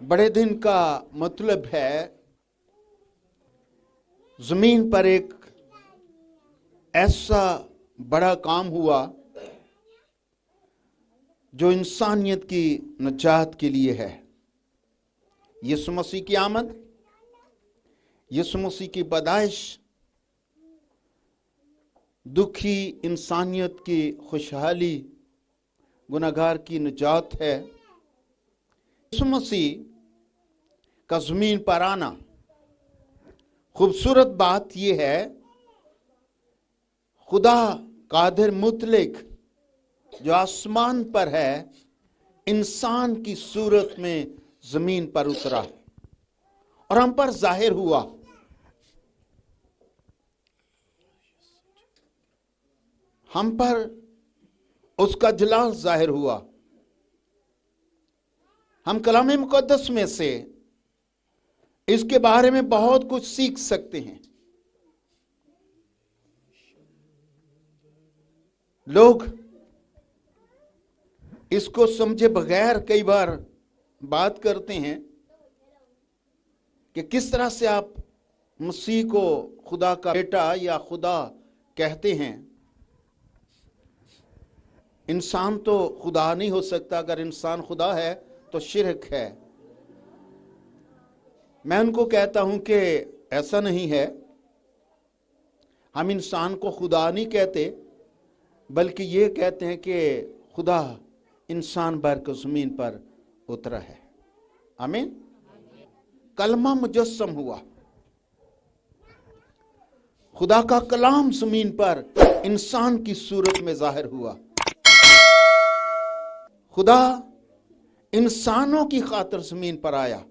बड़े दिन का मतलब है जमीन पर एक ऐसा बड़ा काम हुआ जो इंसानियत की नजात के लिए है। यीशु मसीह की आमद, यीशु मसीह की पैदाइश दुखी इंसानियत की खुशहाली, गुनहगार की निजात है। यीशु मसीह का जमीन पर आना, खूबसूरत बात यह है, खुदा कादिर मुतलक जो आसमान पर है इंसान की सूरत में जमीन पर उतरा और हम पर जाहिर हुआ। हम पर उसका जलाल जाहिर हुआ। हम कलाम मुकद्दस में से इसके बारे में बहुत कुछ सीख सकते हैं। लोग इसको समझे बगैर कई बार बात करते हैं कि किस तरह से आप मसीह को खुदा का बेटा या खुदा कहते हैं। इंसान तो खुदा नहीं हो सकता। अगर इंसान खुदा है तो शिरक है। मैं उनको कहता हूं कि ऐसा नहीं है। हम इंसान को खुदा नहीं कहते, बल्कि ये कहते हैं कि खुदा इंसान भर को जमीन पर उतरा है। आमीन। कलमा मुजस्सम हुआ, खुदा का कलाम जमीन पर इंसान की सूरत में जाहिर हुआ। खुदा इंसानों की खातिर जमीन पर आया,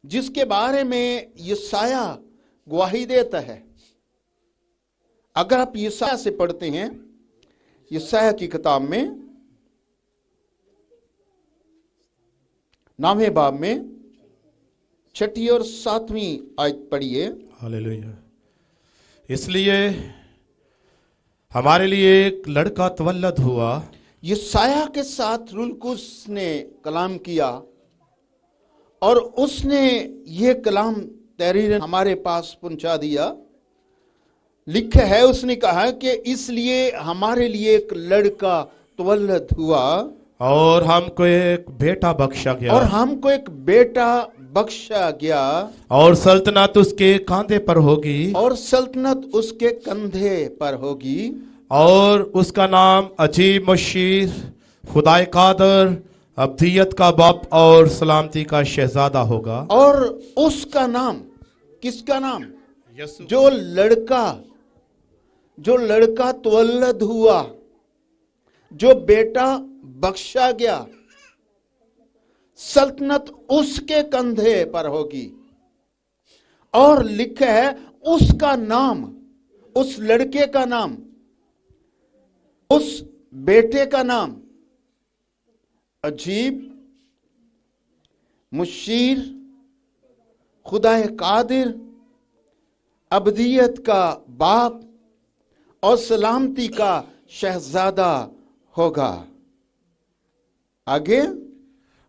जिसके बारे में यशाया गवाही देता है। अगर आप यशाया से पढ़ते हैं, यशाया की किताब में 9वें बाब में 6 और 7वीं आयत पढ़िए। हालेलुया। इसलिए हमारे लिए एक लड़का तवल्लद हुआ। यशाया के साथ रूह कुद्स ने कलाम किया और उसने ये कलाम तहरीर हमारे पास पहुंचा दिया। लिखा है, उसने कहा कि इसलिए हमारे लिए एक लड़का तवल्लद हुआ और हमको एक बेटा बख्शा गया। और हमको एक बेटा बख्शा गया और सल्तनत उसके कांधे पर होगी। और सल्तनत उसके कंधे पर होगी। और उसका नाम अजीब, मुशीर, खुदाए कादर, अब्दियत का बाप और सलामती का शहजादा होगा। और उसका नाम, किसका नाम? यसु। जो लड़का तवल्लद हुआ, जो बेटा बख्शा गया, सल्तनत उसके कंधे पर होगी। और लिखा है उसका नाम, उस लड़के का नाम, उस बेटे का नाम अजीब, मुशीर, खुदाए कादिर, अब्दियत का बाप और सलामती का शहजादा होगा। आगे,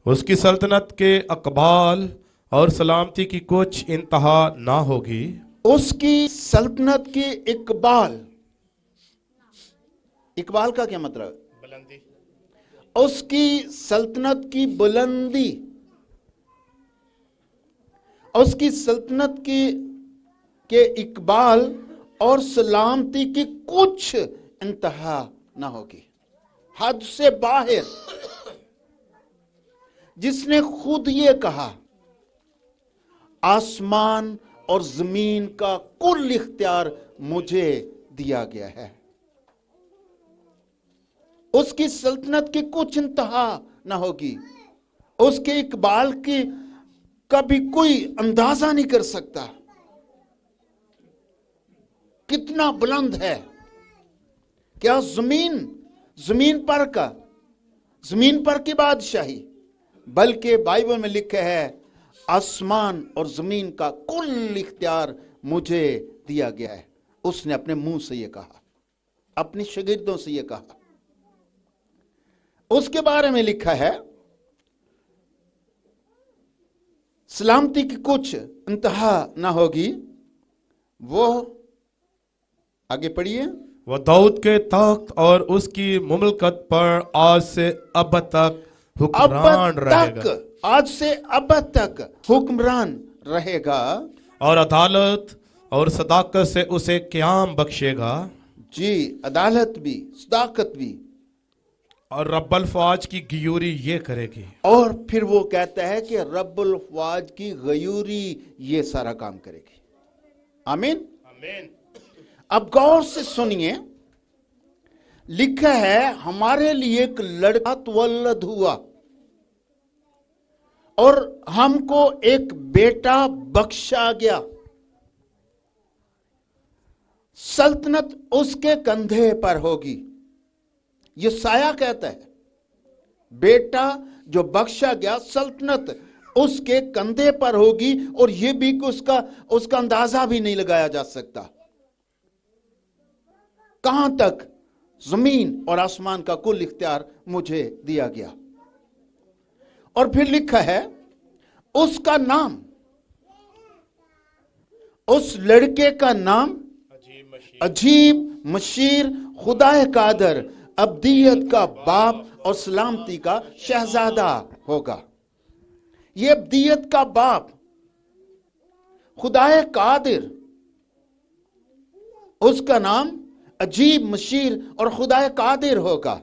उसकी सल्तनत के अकबाल और सलामती की कुछ इंतहा ना होगी। उसकी सल्तनत की इकबाल, इकबाल का क्या मतलब? बुलंदी। उसकी सल्तनत की बुलंदी, उसकी सल्तनत के इकबाल और सलामती की कुछ इंतहा ना होगी, हद से बाहर। जिसने खुद ये कहा, आसमान और जमीन का कुल इख्तियार मुझे दिया गया है। उसकी सल्तनत की कुछ इंतहा ना होगी। उसके इकबाल की कभी कोई अंदाजा नहीं कर सकता। कितना बुलंद है। क्या जमीन पर की बादशाही, बल्कि बाइबल में लिखा है आसमान और जमीन का कुल इख्तियार मुझे दिया गया है। उसने अपने मुंह से यह कहा, अपने शागिर्दों से यह कहा। उस اس کے بارے میں لکھا ہے سلامتی کی کچھ انتہا نہ ہوگی. وہ آگے پڑھیے. وہ داؤد کے تخت اور اس کی مملکت پر آج سے اب تک حکمران رہے تک گا. آج سے اب تک حکمران رہے گا. اور عدالت اور صداقت سے اسے قیام بخشے گا. جی، عدالت بھی، صداقت بھی. اور رب الفواج کی غیوری یہ کرے گی. اور پھر وہ کہتا ہے کہ رب الفواج کی غیوری یہ سارا کام کرے گی. آمین. آمین. اب غور سے سنیے، لکھا ہے ہمارے لیے ایک لڑکا تولد ہوا اور ہم کو ایک بیٹا بخشا گیا. سلطنت اس کے کندھے پر ہوگی. یہ سایہ کہتا ہے بیٹا جو بخشا گیا، سلطنت اس کے کندھے پر ہوگی. اور یہ بھی کہ اس کا اندازہ بھی نہیں لگایا جا سکتا. کہاں تک؟ زمین اور آسمان کا کل اختیار مجھے دیا گیا. اور پھر لکھا ہے اس کا نام، اس لڑکے کا نام عجیب، مشیر، خدا قادر، ابدیت کا باپ اور سلامتی کا شہزادہ ہوگا. یہ ابدیت کا باپ، خدا قادر، اس کا نام عجیب، مشیر اور خدا قادر ہوگا.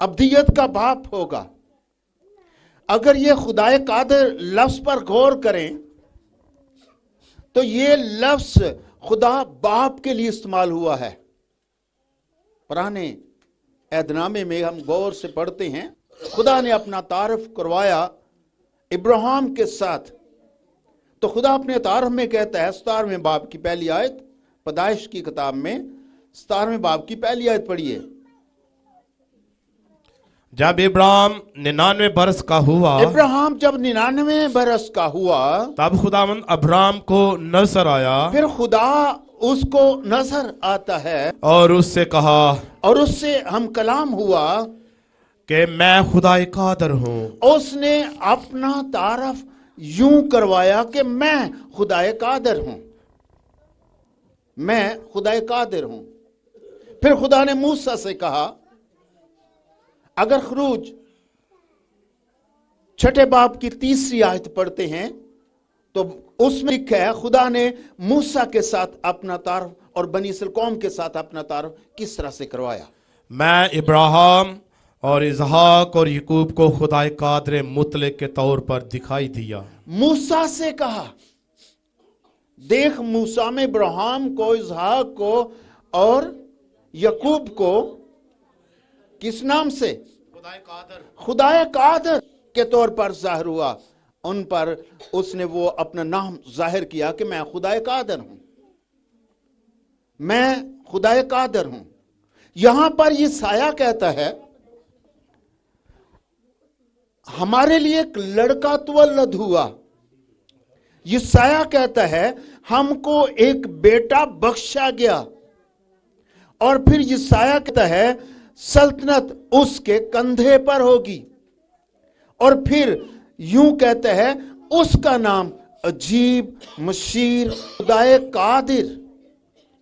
ابدیت کا باپ ہوگا. اگر یہ خدا قادر لفظ پر غور کریں تو یہ لفظ خدا باپ کے لیے استعمال ہوا ہے. پرانے عہد نامے میں ہم غور سے پڑھتے ہیں خدا نے اپنا تعارف کروایا ابراہیم کے ساتھ. تو خدا اپنے تعارف میں کہتا ہے 17ویں باب کی پہلی آیت، پیدائش کی کتاب میں 17ویں باب کی پہلی آیت پڑھیے. جب ابراہیم 99 برس کا ہوا، ابراہیم جب 99 برس کا ہوا، تب خداوند ابراہیم کو نظر آیا پھر خدا اس کو نظر آتا ہے اور اس سے کہا اور اس سے ہم کلام ہوا کہ میں خدا قادر ہوں. اس نے اپنا تعارف یوں کروایا کہ میں خدا قادر ہوں. میں خدا قادر ہوں. پھر خدا نے موسیٰ سے کہا، اگر خروج 6 باب کی 3 آیت پڑھتے ہیں تو اس میں لکھا ہے خدا نے موسیٰ کے ساتھ اپنا تعارف اور بنی اسرائیل قوم کے ساتھ اپنا تعارف کس طرح سے کروایا. میں ابراہیم اور اسحاق اور یعقوب کو خدا قادر مطلق کے طور پر دکھائی دیا. موسیٰ سے کہا، دیکھ موسیٰ میں ابراہیم کو، اسحاق کو اور یعقوب کو کس نام سے؟ خدا قادر کے طور پر ظاہر ہوا. ان پر اس نے وہ اپنا نام ظاہر کیا کہ میں خدا قادر ہوں، میں خدا قادر ہوں. یہاں پر یہ سایہ کہتا ہے ہمارے لیے ایک لڑکا تولد ہوا. یہ سایہ کہتا ہے ہم کو ایک بیٹا بخشا گیا. اور پھر یہ سایہ کہتا ہے سلطنت اس کے کندھے پر ہوگی. اور پھر یوں کہتا ہے اس کا نام عجیب، مشیر، خدا قادر،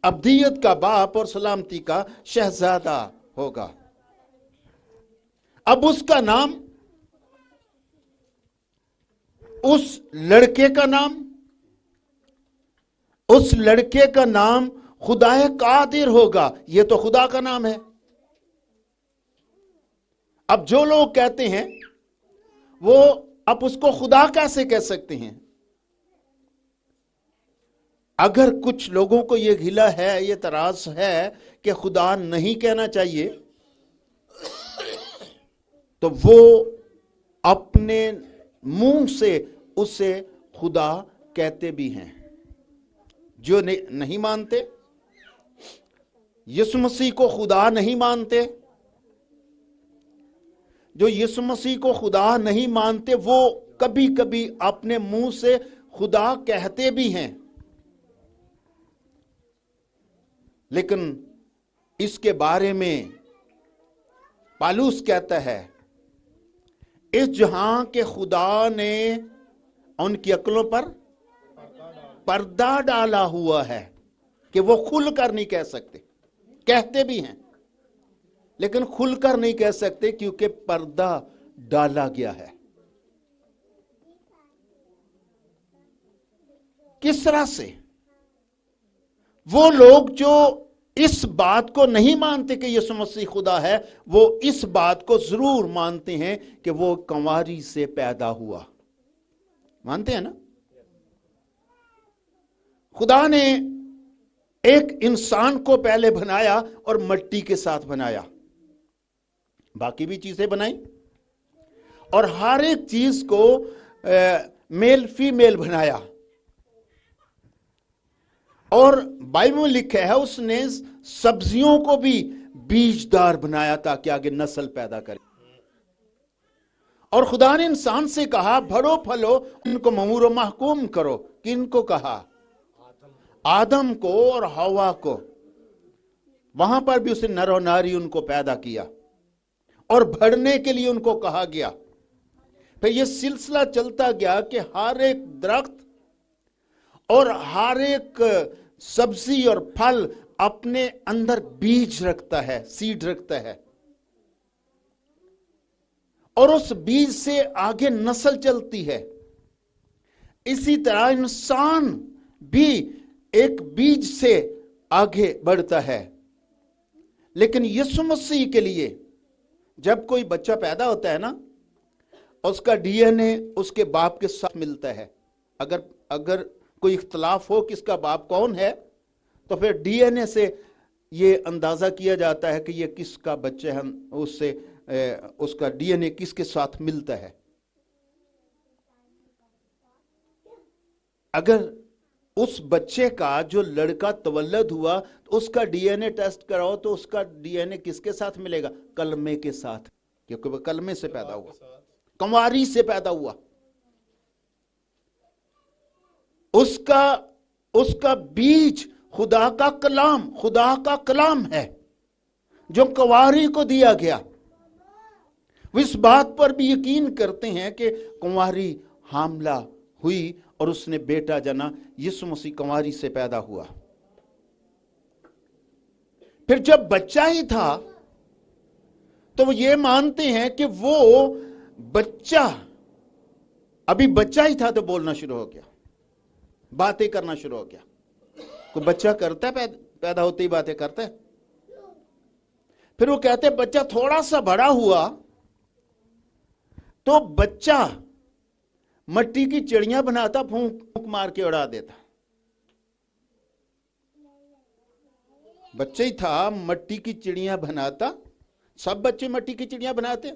ابدیت کا باپ اور سلامتی کا شہزادہ ہوگا. اب اس کا نام، اس لڑکے کا نام، اس لڑکے کا نام خدا قادر ہوگا. یہ تو خدا کا نام ہے. اب جو لوگ کہتے ہیں وہ اب اس کو خدا کیسے کہہ سکتے ہیں؟ اگر کچھ لوگوں کو یہ گھلا ہے، یہ اعتراض ہے کہ خدا نہیں کہنا چاہیے، تو وہ اپنے منہ سے اسے خدا کہتے بھی ہیں. جو نہیں مانتے، یسوع مسیح کو خدا نہیں مانتے، جو یسوع مسیح کو خدا نہیں مانتے، وہ کبھی کبھی اپنے منہ سے خدا کہتے بھی ہیں. لیکن اس کے بارے میں पालूस कहता है इस जहां के खुदा ने उनकी अक्लों पर पर्दा डाला हुआ है कि वो खुलकर नहीं कह सकते, कहते भी हैं लेकिन खुलकर नहीं कह सकते क्योंकि पर्दा डाला गया है। किस तरह से? वो लोग जो इस बात को नहीं मानते कि यीशु मसीह खुदा है, वो इस बात को जरूर मानते हैं कि वो कंवारी से पैदा हुआ। मानते हैं ना? खुदा ने एक इंसान को पहले बनाया और मिट्टी के साथ बनाया, बाकी भी चीजें बनाई और हर एक चीज को मेल फीमेल बनाया। और बाइबल में लिखा है उसने सब्जियों को भी बीजदार बनाया ताकि आगे नस्ल पैदा करे। और खुदा ने इंसान से कहा भरो फलो उनको ममूर व महकूम करो। किनको कहा? आदम को और हवा को। वहां पर भी उसने नर और नारी उनको पैदा किया और बढ़ने के लिए उनको कहा गया। फिर यह सिलसिला चलता गया कि हर एक दरख्त और हर एक सब्जी और फल अपने अंदर बीज रखता है, सीड रखता है, और उस बीज से आगे नस्ल चलती है। इसी तरह इंसान भी एक बीज से आगे बढ़ता है। लेकिन यीशु मसीह के लिए जब कोई बच्चा पैदा होता है ना, उसका डीएनए उसके बाप के साथ मिलता है। अगर कोई इख्तलाफ हो किसका बाप कौन है, तो फिर डीएनए से ये अंदाजा किया जाता है कि ये किसका बच्चा है, उससे उसका डीएनए किसके साथ मिलता है। अगर उस बच्चे का जो लड़का तवल्लद हुआ तो उसका डीएनए टेस्ट कराओ तो उसका डीएनए किसके साथ मिलेगा? कलमे के साथ, क्योंकि वह कलमे से पैदा हुआ, कंवारी से पैदा हुआ। उसका बीज खुदा का कलाम है जो कंवारी को दिया गया। वो इस बात पर भी यकीन करते हैं कि कंवारी हामला हुई और उसने बेटा जना। यीशु मसीह कंवारी से पैदा हुआ। फिर जब बच्चा ही था तो वो ये मानते हैं कि वो बच्चा अभी बच्चा ही था तो बोलना शुरू हो गया, बातें करना शुरू हो गया। कोई बच्चा करता है पैदा होते ही बातें करता है। फिर वो कहते हैं बच्चा थोड़ा सा बड़ा हुआ तो बच्चा मट्टी की चिड़ियां बनाता, फूंक मार के उड़ा देता। बच्चे ही था, मट्टी की चिड़ियां बनाता। सब बच्चे मट्टी की चिड़ियां बनाते,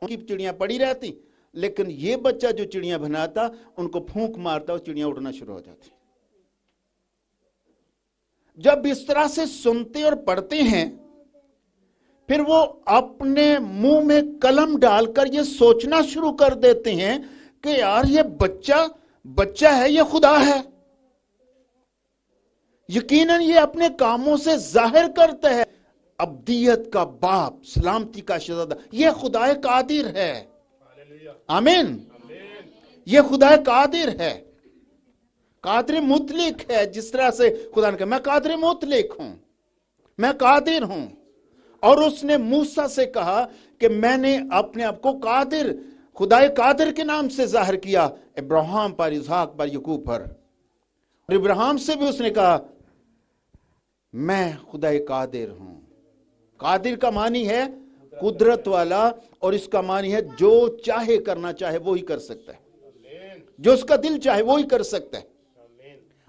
उनकी चिड़ियां पड़ी रहती, लेकिन ये बच्चा जो चिड़ियां बनाता उनको फूंक मारता और चिड़ियां उड़ना शुरू हो जाती। जब इस तरह से सुनते और पढ़ते हैं, फिर वो अपने मुंह में कलम डालकर ये सोचना शुरू कर देते हैं कि यार ये बच्चा है, ये खुदा है। यकीनन ये अपने कामों से जाहिर करता है अब्दियत का बाप, सलामती का शहजादा। ये खुदा कादिर है। आमीन। ये खुदा कादिर है, कादिर मुतलिक है। जिस तरह से खुदा ने कहा मैं कादिर मुतलिक हूं, मैं कादिर हूं। और उसने मूसा से कहा कि मैंने अपने आप को कादिर, खुदाए कादिर के नाम से जाहिर किया इब्राहिम पर, इसहाक पर, यकूब पर। और इब्राहिम से भी उसने कहा मैं खुदाए कादिर हूं। कादिर का मानी है कुदरत वाला, और इसका मानी है जो चाहे करना चाहे वो ही कर सकता है, जो उसका दिल चाहे वो ही कर सकता है।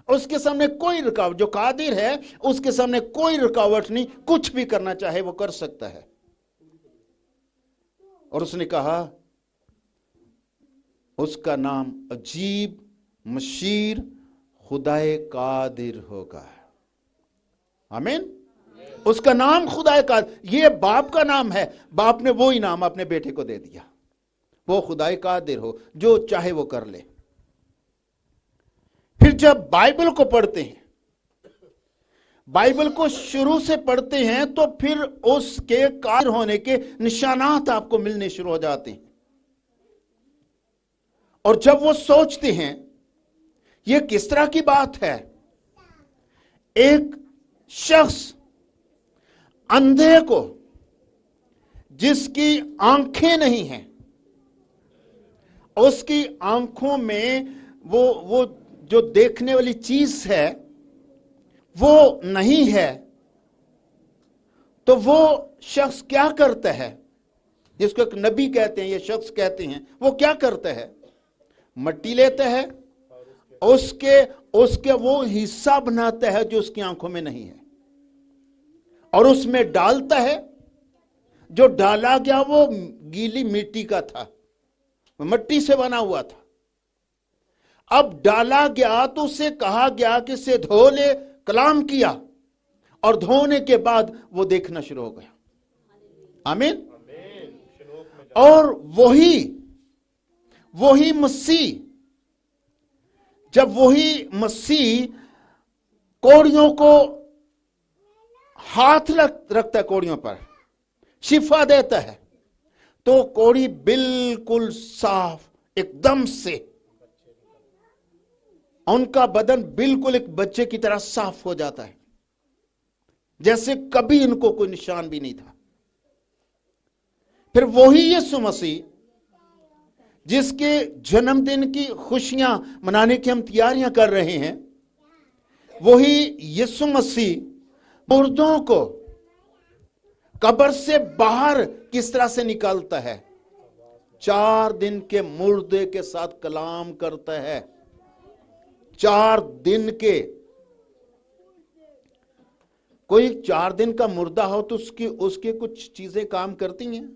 उसके सामने कोई रुकावट, जो कादिर है उसके सामने कोई रुकावट नहीं, कुछ भी करना चाहे वो कर सकता है। और उसने कहा उसका नाम अजीब, मशीर, खुदाए कादिर होगा। आमीन। उसका नाम खुदाए कादिर, ये बाप का नाम है। बाप ने वो ही नाम अपने बेटे को दे दिया, वो खुदाए कादिर हो, जो चाहे वो कर ले। फिर जब बाइबल को पढ़ते हैं, बाइबल को शुरू से पढ़ते हैं तो फिर उसके कार्य होने के निशानात आपको मिलने शुरू हो जाते हैं। और जब वो सोचते हैं ये किस तरह की बात है, एक शख्स अंधे को जिसकी आंखें नहीं हैं, उसकी आंखों में वो जो देखने वाली चीज है वो नहीं है, तो वो शख्स क्या करता है, जिसको एक नबी कहते हैं, ये शख्स कहते हैं, वो क्या करता है, मट्टी लेता है, उसके वो हिस्सा बनाता है जो उसकी आंखों में नहीं है, और उसमें डालता है। जो डाला गया वो गीली मिट्टी का था, मट्टी से बना हुआ था। अब डाला गया तो उसे कहा गया कि इसे धो ले, कलाम किया, और धोने के बाद वो देखना शुरू हो गया। आमीन। और वही मसीह, जब वही मसीह कोड़ियों को हाथ रखता है, कोड़ियों पर शिफा देता है, तो कोड़ी बिल्कुल साफ एकदम से, उनका बदन बिल्कुल एक बच्चे की तरह साफ हो जाता है, जैसे कभी इनको कोई निशान भी नहीं था। फिर वही यीशु मसीह जिसके जन्मदिन की खुशियां मनाने की हम तैयारियां कर रहे हैं, वही यीशु मसीह मुर्दों को कब्र से बाहर किस तरह से निकालता है। 4 दिन के मुर्दे के साथ कलाम करता है। 4 दिन के, कोई 4 दिन का मुर्दा हो तो उसकी कुछ चीजें काम करती हैं।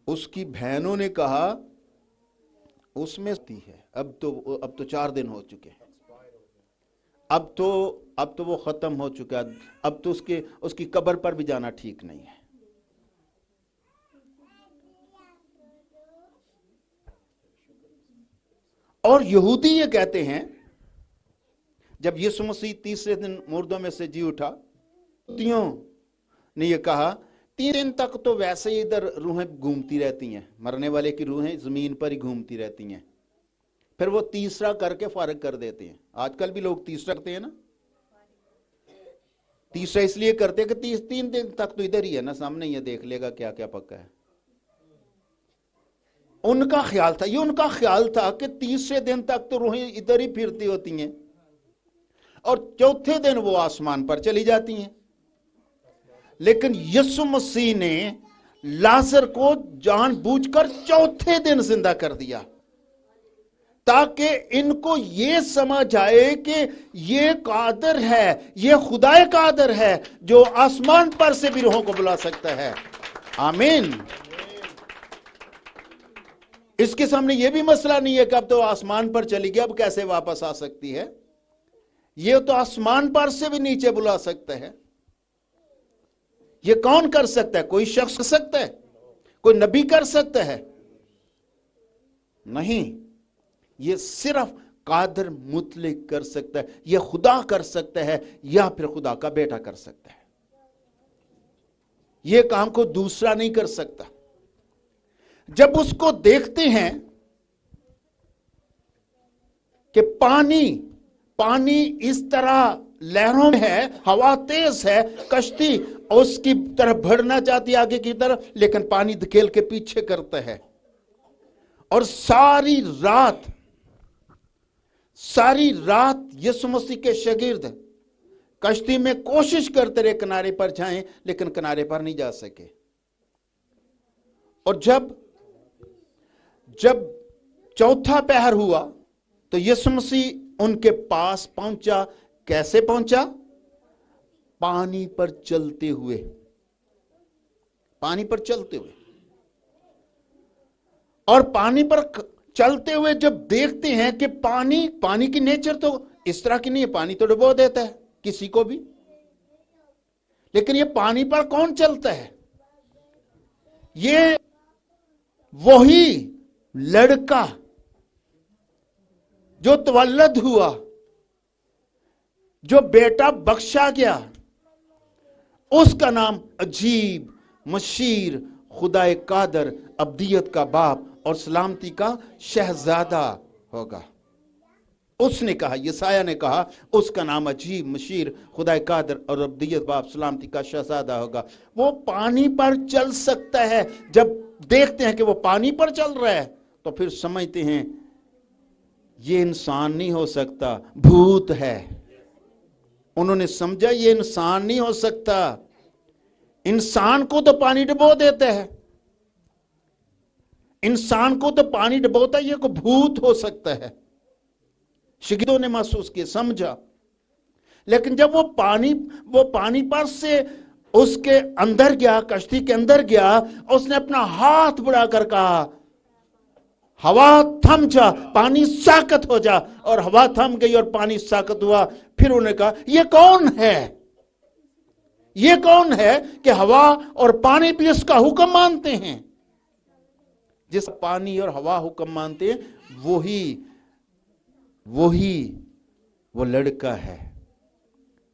उसकी बहनों ने कहा उसमें है, अब तो 4 दिन हो चुके हैं, अब तो वो खत्म हो चुका है, अब तो उसकी कब्र पर भी जाना ठीक नहीं है। और यहूदी ये कहते हैं, जब यीशु मसीह तीसरे दिन मुर्दों में से जी उठा, यहूदियों ने ये कहा 3 दिन तक तो वैसे ही इधर रूहें घूमती रहती हैं, मरने वाले की रूहें जमीन पर ही घूमती रहती हैं, फिर वो तीसरा करके फारग कर देते हैं। आजकल भी लोग तीसरा करते हैं ना, तीसरा इसलिए करते हैं कि 3 दिन तक तो इधर ही है ना, सामने ही है, देख लेगा क्या क्या पक्का है। उनका ख्याल था कि तीसरे दिन तक तो रूहें इधर ही फिरती होती हैं और चौथे दिन वो आसमान पर चली जाती हैं। लेकिन यीशु मसीह ने लाजर को जानबूझकर चौथे दिन जिंदा कर दिया, ताकि इनको ये समझ आए कि ये कादर है, ये खुदाए कादर है जो आसमान पर से भी रूहों को बुला सकता है। आमीन। इसके सामने ये भी मसला नहीं है कि अब तो आसमान पर चली गई, अब कैसे वापस आ सकती है। ये तो आसमान पर से भी नीचे बुला सकता है। ये कौन कर सकता है? कोई शख्स कर सकता है? कोई नबी कर सकता है? नहीं, ये सिर्फ कादर मुतलिक कर सकता है, ये खुदा कर सकता है, या फिर खुदा का बेटा कर सकता है। ये काम को दूसरा नहीं कर सकता। जब उसको देखते हैं कि पानी इस तरह लहरों में है, हवा तेज है, कश्ती उसकी तरफ बढ़ना चाहती है आगे की तरफ, लेकिन पानी धकेल के पीछे करता है। और सारी रात यीशु मसीह के शागिर्द कश्ती में कोशिश करते रहे किनारे पर जाएं, लेकिन किनारे पर नहीं जा सके। और जब चौथा पहर हुआ तो यीशु मसीह उनके पास पहुंचा। कैसे पहुंचा? पानी पर चलते हुए। और पानी पर चलते हुए जब देखते हैं कि पानी की नेचर तो इस तरह की नहीं है, पानी तो डुबो देता है किसी को भी, लेकिन ये पानी पर कौन चलता है? ये वही लड़का जो तवल्लद हुआ, جو بیٹا بخشا گیا اس کا نام عجیب، مشیر، خدا قادر، ابدیت کا باپ اور سلامتی کا شہزادہ ہوگا۔ اس نے کہا، یسایہ نے کہا، اس کا نام عجیب، مشیر، خدا قادر اور ابدیت باپ سلامتی کا شہزادہ ہوگا۔ وہ پانی پر چل سکتا ہے۔ جب دیکھتے ہیں کہ وہ پانی پر چل رہا ہے تو پھر سمجھتے ہیں یہ انسان نہیں ہو سکتا، بھوت ہے۔ انہوں نے سمجھا یہ انسان نہیں ہو سکتا، انسان کو تو پانی ڈبو دیتا ہے، انسان کو تو پانی ڈبوتا ہے، یہ کوئی بھوت ہو سکتا ہے۔ شاگردوں نے محسوس کیا، سمجھا۔ لیکن جب وہ پانی پر سے اس کے اندر گیا، کشتی کے اندر گیا، اس نے اپنا ہاتھ بڑھا کر کہا، ہوا تھم جا، پانی ساکت ہو جا، اور ہوا تھم گئی اور پانی ساکت ہوا۔ پھر انہوں نے کہا یہ کون ہے، یہ کون ہے کہ ہوا اور پانی بھی اس کا حکم مانتے ہیں؟ جس پانی اور ہوا حکم مانتے ہیں وہی وہ لڑکا ہے،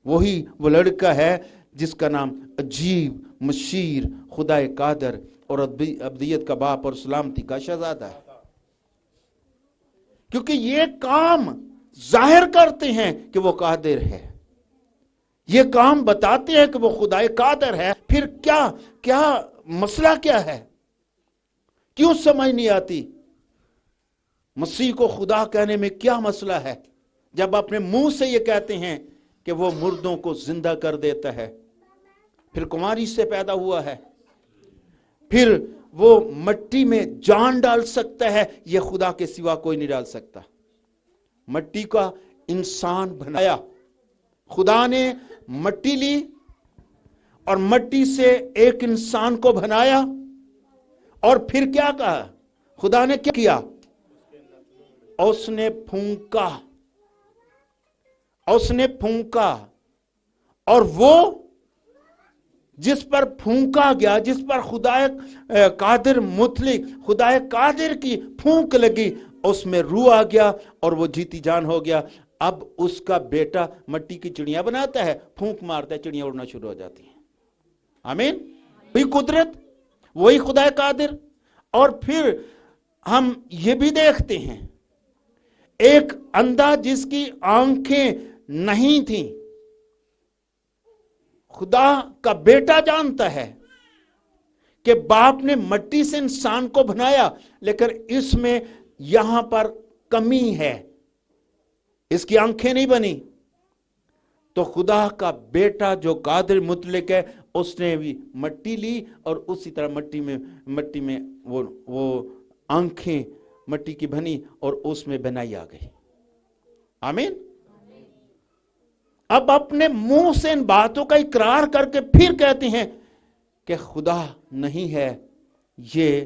وہی وہ لڑکا ہے جس کا نام عجیب، مشیر، خدا قادر اور ابدیت کا باپ اور سلامتی کا شہزادہ ہے۔ کیونکہ یہ کام ظاہر کرتے ہیں کہ وہ قادر ہے، یہ کام بتاتے ہیں کہ وہ خدا قادر ہے۔ پھر کیا مسئلہ کیا ہے؟ کیوں سمجھ نہیں آتی؟ مسیح کو خدا کہنے میں کیا مسئلہ ہے جب اپنے منہ سے یہ کہتے ہیں کہ وہ مردوں کو زندہ کر دیتا ہے، پھر کماری سے پیدا ہوا ہے، پھر وہ مٹی میں جان ڈال سکتا ہے، یہ خدا کے سوا کوئی نہیں ڈال سکتا۔ مٹی کا انسان بنایا، خدا نے مٹی لی اور مٹی سے ایک انسان کو بنایا، اور پھر کیا کہا؟ خدا نے کیا کیا؟ اس نے پھونکا، اور وہ جس پر پھونکا گیا، جس پر خدا قادر مطلق، خدا قادر کی پھونک لگی، اس میں روح آ گیا اور وہ جیتی جان ہو گیا۔ اب اس کا بیٹا مٹی کی چڑیاں بناتا ہے، پھونک مارتا ہے، چڑیاں اڑنا شروع ہو جاتی ہیں۔ آمین۔ وہی قدرت، وہی خدا قادر۔ اور پھر ہم یہ بھی دیکھتے ہیں ایک اندھا جس کی آنکھیں نہیں تھیں، خدا کا بیٹا جانتا ہے کہ باپ نے مٹی سے انسان کو بنایا، لیکن اس میں یہاں پر کمی ہے، اس کی آنکھیں نہیں بنی۔ تو خدا کا بیٹا جو قادر مطلق ہے، اس نے بھی مٹی لی اور اسی طرح مٹی میں وہ آنکھیں مٹی کی بنی اور اس میں بنائی آ گئی۔ آمین۔ اب اپنے منہ سے ان باتوں کا اقرار کر کے پھر کہتے ہیں کہ خدا نہیں ہے، یہ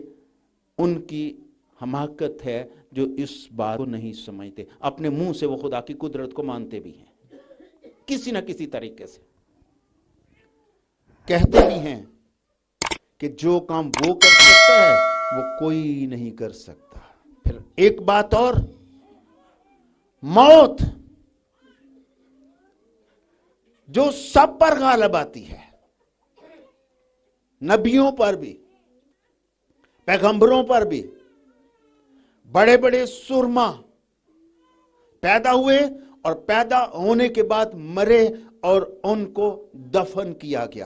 ان کی حماقت ہے جو اس بات کو نہیں سمجھتے۔ اپنے منہ سے وہ خدا کی قدرت کو مانتے بھی ہیں، کسی نہ کسی طریقے سے کہتے بھی ہیں کہ جو کام وہ کر سکتا ہے وہ کوئی نہیں کر سکتا۔ پھر ایک بات اور، موت جو سب پر غالب آتی ہے، نبیوں پر بھی، پیغمبروں پر بھی، بڑے بڑے سرما پیدا ہوئے اور پیدا ہونے کے بعد مرے اور ان کو دفن کیا گیا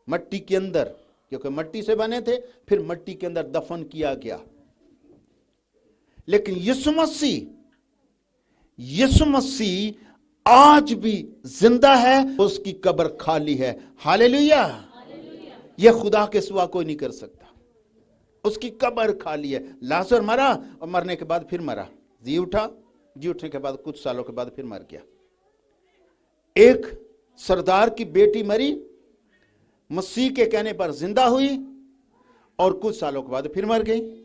مٹی کے اندر، کیونکہ مٹی سے بنے تھے، پھر مٹی کے اندر دفن کیا گیا۔ لیکن یسوع مسیح آج بھی زندہ ہے، اس کی قبر خالی ہے۔ ہاللیلویا۔ یہ خدا کے سوا کوئی نہیں کر سکتا، اس کی قبر خالی ہے۔ لازر مرا اور مرنے کے بعد پھر مرا، جی اٹھنے کے بعد کچھ سالوں کے بعد پھر مر گیا۔ ایک سردار کی بیٹی مری، مسیح کے کہنے پر زندہ ہوئی اور کچھ سالوں کے بعد پھر مر گئی۔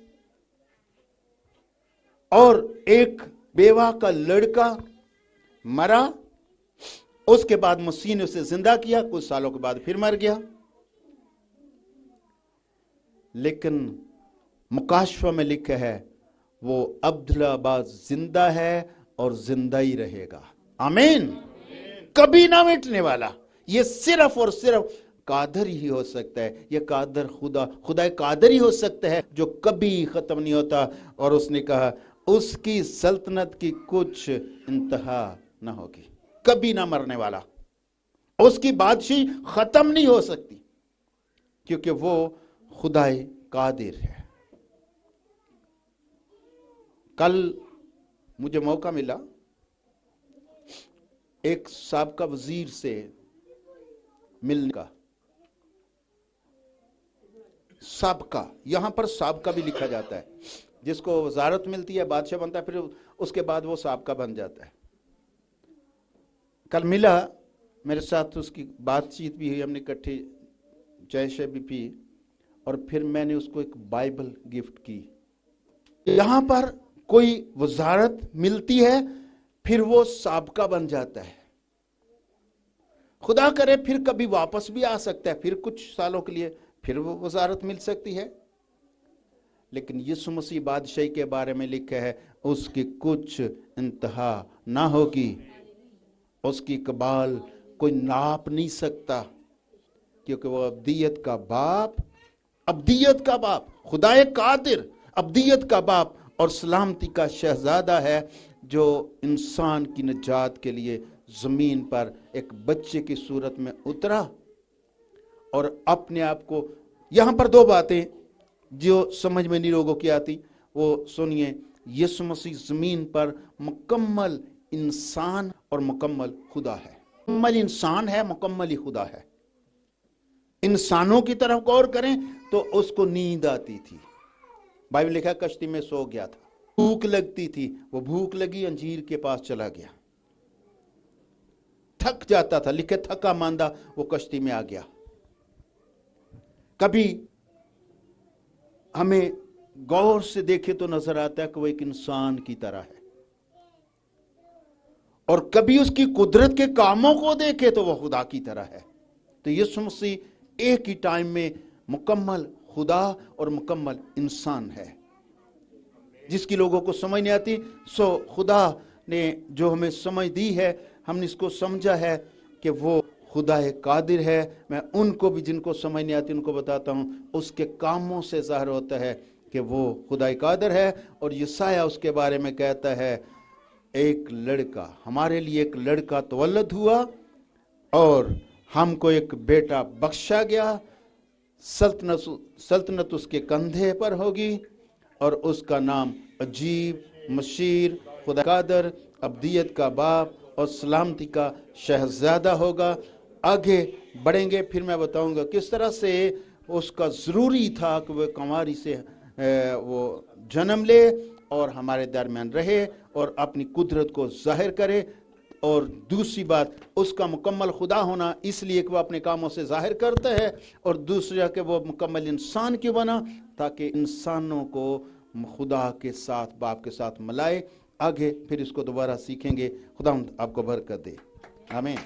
اور ایک بیوہ کا لڑکا مرا، اس کے بعد مسیح نے اسے زندہ کیا، کچھ سالوں کے بعد پھر مر گیا۔ لیکن مکاشفہ میں لکھا ہے وہ ابدالآباد زندہ ہے اور زندہ ہی رہے گا۔ आमीन। कभी ना मिटने वाला, ये सिर्फ और सिर्फ कादर ही हो सकता है। ये कादर खुदा कादर ही हो सकता है जो कभी खत्म नहीं होता। और उसने कहा उसकी सल्तनत की कुछ इंतहा ना होगी, कभी ना मरने वाला, उसकी बादशाही खत्म नहीं हो सकती, क्योंकि वो खुदाए कादिर है। कल मुझे मौका मिला एक साबका वजीर से मिलने का। साबका, यहां पर साबका भी लिखा जाता है, जिसको वजारत मिलती है, बादशाह बनता है, फिर उसके बाद वो साबका बन जाता है। कल मिला मेरे साथ, उसकी बातचीत भी हुई, हमने इकट्ठे चाय शाय भी पी, और फिर मैंने उसको एक बाइबल गिफ्ट की। यहां पर कोई वजारत मिलती है, फिर वो साबका बन जाता है। खुदा करे फिर कभी वापस भी आ सकता है, फिर कुछ सालों के लिए फिर वो वजारत मिल सकती है। लेकिन यीशु मसीह बादशाही के बारे में लिखा है उसकी कुछ इंतहा ना होगी, उसकी कबाल कोई नाप नहीं सकता, क्योंकि वो अब्दियत का बाप खुदाए कादिर, अब्दियत का बाप और सलामती का शहजादा है, जो इंसान की निजात के लिए जमीन पर एक बच्चे की सूरत में उतरा और अपने आप को। यहां पर दो बातें जो समझ में नहीं लोगों की आती, वो सुनिए। यीशु मसीह जमीन पर मुकम्मल इंसान और मुकम्मल खुदा है। मुकम्मल इंसान है, मुकम्मल ही खुदा है। इंसानों की तरफ गौर करें तो उसको नींद आती थी, बाइबल लिखा कश्ती में सो गया था। भूख लगती थी, वो भूख लगी अंजीर के पास चला गया। थक जाता था, लिखे थका मांदा वो कश्ती में आ गया। कभी हमें गौर से देखे तो नजर आता है कि वो एक इंसान की तरह है, और कभी उसकी कुदरत के कामों को देखे तो वो खुदा की तरह है। तो यीशु मसीह एक ही टाइम में मुकम्मल खुदा और मुकम्मल इंसान है, जिसकी लोगों को समझ नहीं आती। सो खुदा ने जो हमें समझ दी है, हमने इसको समझा है कि वो खुदा कादिर है। मैं उनको भी जिनको समझ नहीं आती उनको बताता हूँ, उसके कामों से ज़ाहिर होता है कि वो खुदा कादिर है। और यसाया उसके बारे में कहता है एक लड़का, हमारे लिए एक लड़का तवल्लद हुआ और हमको एक बेटा बख्शा गया, सल्तनत उसके कंधे पर होगी, और उसका नाम अजीब, मशीर, खुदा कादर, अब्दियत का बाप और सलामती का शहजादा होगा। आगे बढ़ेंगे, फिर मैं बताऊंगा किस तरह से उसका ज़रूरी था कि वह कंवारी से वो जन्म ले और हमारे दरमियान रहे और अपनी कुदरत को जाहिर करे। और दूसरी बात, उसका मुकम्मल खुदा होना इसलिए कि वह अपने कामों से जाहिर करता है, और दूसरा कि वो मुकम्मल इंसान क्यों बना, ताकि इंसानों को खुदा के साथ, बाप के साथ मिलाए। आगे फिर इसको दोबारा सीखेंगे। खुदा आपको बरकत दे, आमीन।